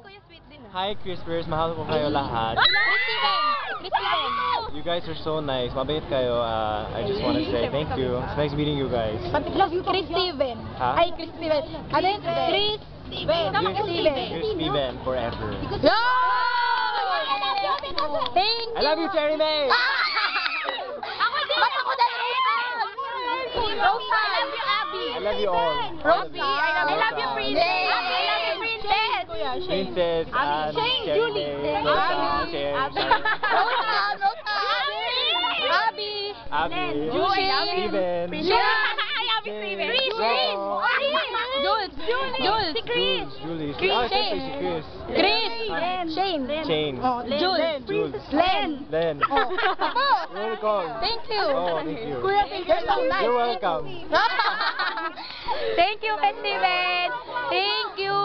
Kuya Sweet din. Hi, Crispers. Mahal ko kayo lahat. You guys are so nice. Mabait kayo. I just want to say thank you. It's nice meeting you guys. Love you, Chris Steven. Ha? Ay, Chris Steven. Ano yun? Chris Steven. You're Steven forever. Yo! Thank you. I love you, Cherry May! Ako din. Ba't ako din? Rosa. I love you, Abby. I love you all. Rosie. I love you, Princess. I love you, Princess. Princess, Anne, Shane, Cherry Julie. May, Abby. Rosa, Cher, Rosa. Abby. Abby, Julie. Steven, Hi, Abby Steven. Jules. Jules. Si Chris. Julie, Chris, siyempre si Chris. Chris. Shane. Shane, Jules. Jules, Len. Len. You're welcome. Thank you. Oh, thank you. Kuya, you're so nice. You're welcome. Thank you, Steven. Thank you.